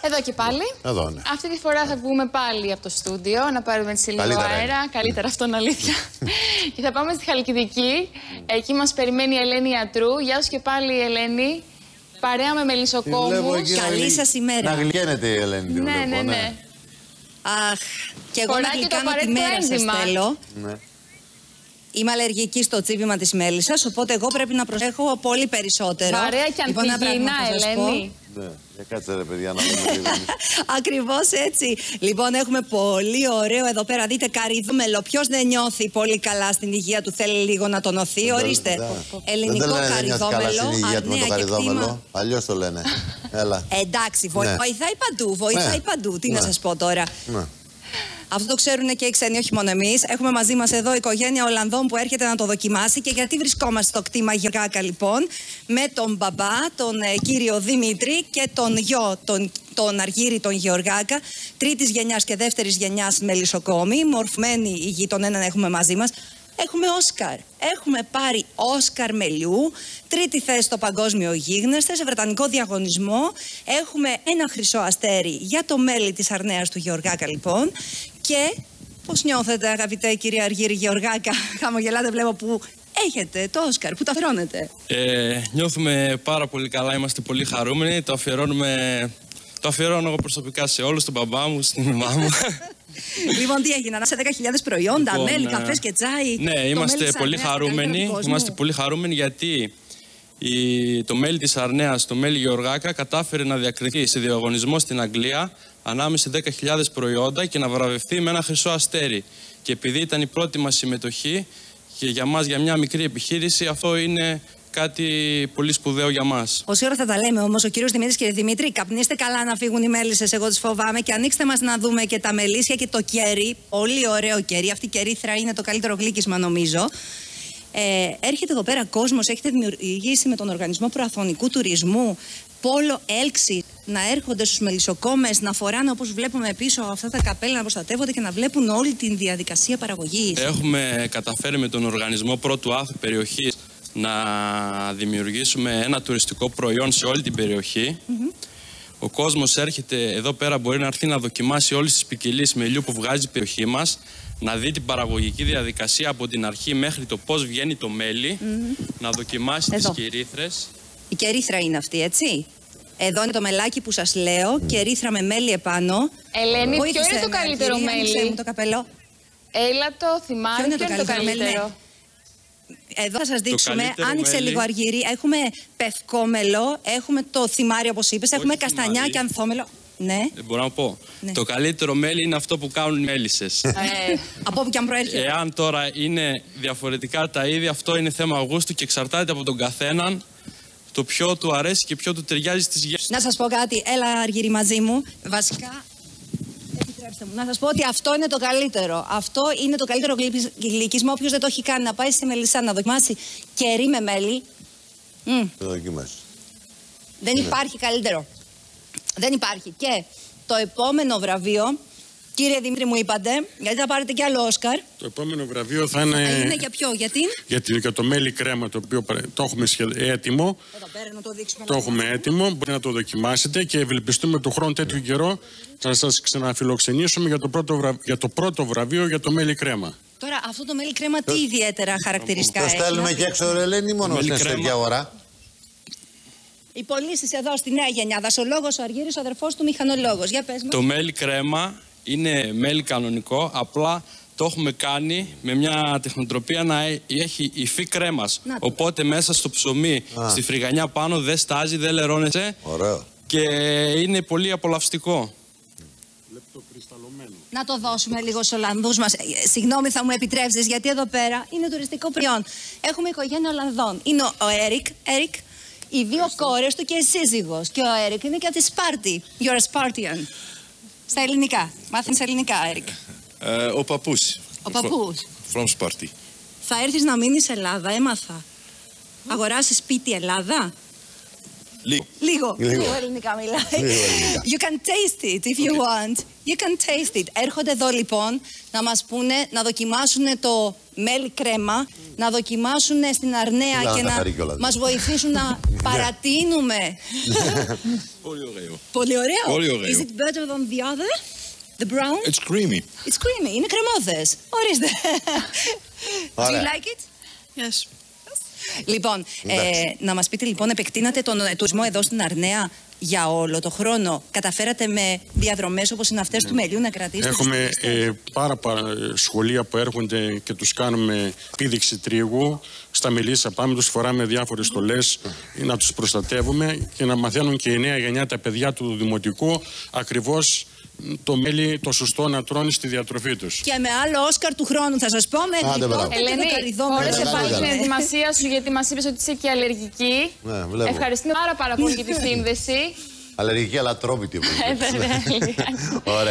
Εδώ και πάλι. Εδώ, ναι. Αυτή τη φορά θα βγούμε πάλι από το στούντιο, να πάρουμε έτσι λίγο αέρα. Καλύτερα, αυτό είναι αλήθεια. Και θα πάμε στη Χαλκιδική. Εκεί μας περιμένει η Ελένη Ιατρού. Γεια σου και πάλι, Ελένη. Παρέα με μελισσοκόμους. Καλή σας ημέρα. Να γλυκαίνεται η Ελένη. Ναι. Αχ, και εγώ να γλυκάνω τη μέρα σας θέλω. Ναι. Είμαι αλλεργική στο τσίπημα της μέλισσας, οπότε εγώ πρέπει να προσέχω πολύ περισσότερο. Παρέα και ανθυγιεινά, Ελένη. Ναι, κάτσε ρε παιδιά να δούμε λίγο. Ακριβώς έτσι. Λοιπόν, έχουμε πολύ ωραίο εδώ πέρα. Δείτε καρυδόμελο. Ποιος δεν νιώθει πολύ καλά στην υγεία του, θέλει λίγο να τονωθεί. Ορίστε. Ελληνικό καρυδόμελο. Καρυδόμελο. Αλλιώς το λένε. Έλα. Εντάξει, βοηθάει παντού. Βοηθάει παντού. Τι να σας πω τώρα. Αυτό το ξέρουν και οι ξένοι, όχι μόνο εμείς. Έχουμε μαζί μας εδώ οικογένεια Ολλανδών που έρχεται να το δοκιμάσει. Και γιατί βρισκόμαστε στο κτήμα Γεωργάκα, λοιπόν, με τον μπαμπά, τον κύριο Δημήτρη, και τον γιο, τον Αργύρη, τον Γεωργάκα, τρίτης γενιάς και δεύτερης γενιάς μελισσοκόμοι. Μορφωμένοι οι γη, τον έναν έχουμε μαζί μας. Έχουμε Όσκαρ. Έχουμε πάρει Όσκαρ μελιού, τρίτη θέση στο παγκόσμιο γίγνεσθε, σε βρετανικό διαγωνισμό. Έχουμε ένα χρυσό αστέρι για το μέλι της αρνέας του Γεωργάκα, λοιπόν. Και πώς νιώθετε, αγαπητέ κυρία Αργύρη Γεωργάκα? Χαμογελάτε, βλέπω, που έχετε το Όσκαρ, που το αφιερώνετε. Νιώθουμε πάρα πολύ καλά, είμαστε πολύ χαρούμενοι. Το αφιερώνω εγώ προσωπικά σε όλους, τον μπαμπά μου, στην μαμά μου. Λοιπόν, τι έγιναν, σε 10.000 προϊόντα, μέλι, καφές και τσάι. Ναι, είμαστε πολύ χαρούμενοι. Είμαστε πολύ χαρούμενοι γιατί το μέλι της αρνέας, το μέλι Γεωργάκα, κατάφερε να διακριθεί σε διαγωνισμό στην Αγγλία ανάμεσα σε 10.000 προϊόντα και να βραβευτεί με ένα χρυσό αστέρι. Και επειδή ήταν η πρώτη μας συμμετοχή και για μας, για μια μικρή επιχείρηση, αυτό είναι κάτι πολύ σπουδαίο για μας. Όση ώρα θα τα λέμε όμως, ο κύριος Δημήτρης, κύριε Δημήτρη, καπνίστε καλά να φύγουν οι μέλισσες, εγώ τις φοβάμαι, και ανοίξτε μας να δούμε και τα μελίσια και το κέρι. Πολύ ωραίο κέρι. Αυτή η κερίθρα είναι το καλύτερο γλύκισμα, νομίζω. Έρχεται εδώ πέρα κόσμος, έχετε δημιουργήσει με τον Οργανισμό Προαθωνικού Τουρισμού πόλο έλξη, να έρχονται στους μελισσοκόμες, να φοράνε όπως βλέπουμε πίσω αυτά τα καπέλα, να προστατεύονται και να βλέπουν όλη τη διαδικασία παραγωγής. Έχουμε καταφέρει με τον Οργανισμό Πρώτου Άθλου περιοχής να δημιουργήσουμε ένα τουριστικό προϊόν σε όλη την περιοχή. Ο κόσμος έρχεται εδώ πέρα, μπορεί να έρθει να δοκιμάσει όλες τις ποικιλίες μελιού που βγάζει η περιοχή μας, να δει την παραγωγική διαδικασία από την αρχή μέχρι το πώς βγαίνει το μέλι, να δοκιμάσει τις κερίθρες. Η κερίθρα είναι αυτή, έτσι. Εδώ είναι το μελάκι που σας λέω, κερίθρα με μέλι επάνω. Ελένη, ποιο είναι το καλύτερο μέλι? Το καπελό. Έλα το θυμάμαι, ποιο είναι το καλύτερο? Εδώ θα σας δείξουμε, άνοιξε λίγο Αργύρη. Έχουμε πευκόμελο, έχουμε το θυμάρι όπως είπες, έχουμε καστανιά και ανθόμελο. Ναι. Μπορώ να πω. Ναι. Το καλύτερο μέλι είναι αυτό που κάνουν οι μέλισσες. Από όπου και αν προέρχεται. Εάν τώρα είναι διαφορετικά τα είδη, αυτό είναι θέμα γούστου και εξαρτάται από τον καθέναν το ποιο του αρέσει και ποιο του ταιριάζει στις γεύσεις. Να σας πω κάτι, έλα Αργύρη μαζί μου. Βασικά, επιτρέψτε μου να σας πω ότι αυτό είναι το καλύτερο. Αυτό είναι το καλύτερο γλυκισμό. Όποιος δεν το έχει κάνει, να πάει στη Μελισσά να δοκιμάσει κερί με μέλι. Το δοκιμάσει. Δεν υπάρχει καλύτερο. Δεν υπάρχει. Και το επόμενο βραβείο, κύριε Δημήτρη, μου είπατε, γιατί θα πάρετε κι άλλο Όσκαρ. Το επόμενο βραβείο θα είναι. Είναι για ποιο, για το μέλι κρέμα, το οποίο το έχουμε έτοιμο. Εδώ πέρα να το δείξουμε. Το έχουμε έτοιμο, μπορείτε να το δοκιμάσετε και ευελπιστούμε του χρόνου τέτοιου καιρό να σας ξαναφιλοξενήσουμε για το πρώτο βραβείο για το μέλι κρέμα. Τώρα, αυτό το μέλι κρέμα τι ιδιαίτερα χαρακτηριστικά έχει? Το στέλνουμε και έξω, ρε Ελένη, μόνο στην εσωτερική αγορά. Οι πωλήσεις εδώ στη νέα γενιά. Δασολόγος ο Αργύρης, ο αδερφός του μηχανολόγος. Για πες μας. Το μέλι κρέμα είναι μέλι κανονικό, απλά το έχουμε κάνει με μια τεχνοτροπία να έχει υφή κρέμας. Οπότε μέσα στο ψωμί, στη φρυγανιά πάνω, δεν στάζει, δεν λερώνεται. Ωραίο. Και είναι πολύ απολαυστικό. Να το δώσουμε λίγο στους Ολλανδούς μας. Συγγνώμη, θα μου επιτρέψεις, γιατί εδώ πέρα είναι τουριστικό προϊόν. Έχουμε οικογένεια Ολλανδών. Είναι ο Έρικ, οι δύο κόρες του και η σύζυγος. Και ο Έρικ είναι και από τη Σπάρτη. You're a Spartian. Στα ελληνικά. Μάθαινες ελληνικά, Έρικ. Ο παππούς. Ο παππούς. From Sparty. Θα έρθεις να μείνεις Ελλάδα, έμαθα. Αγοράσεις σπίτι Ελλάδα. Λίγο ελληνικά μιλάει. You can taste it if you want. You can taste it. Έρχονται εδώ λοιπόν να μας πούνε, να δοκιμάσουν το μέλι κρέμα, να δοκιμάσουν στην Αρναία και να μας βοηθήσουν να παρατείνουμε. Πολύ ωραίο. Πολύ ωραίο. Πολύ ωραίο. Is it better than the other? The brown? It's creamy. It's creamy. Είναι κρεμόδες. Ορίστε. Do you like it? Yes. Λοιπόν, να μας πείτε λοιπόν, επεκτείνατε τον τουρισμό εδώ στην Αρναία για όλο το χρόνο. Καταφέρατε με διαδρομές όπως είναι αυτές του μελιού να κρατήσετε? Έχουμε πάρα σχολεία που έρχονται και τους κάνουμε πήδηξη τρίγου. Στα Μελίσσα πάμε, τους φοράμε διάφορες στολές να τους προστατεύουμε και να μαθαίνουν και η νέα γενιά, τα παιδιά του δημοτικού, ακριβώς το μέλι το σωστό να τρώνε στη διατροφή τους. Και με άλλο Όσκαρ του χρόνου θα σας πω. Ελένη, φόρεσε πάλι την ετοιμασία σου, γιατί μας είπες ότι είσαι και αλλεργική. Ευχαριστούμε πάρα πολύ για τη σύνδεση. Αλλεργική αλλά τρόπιτη. Ωραία.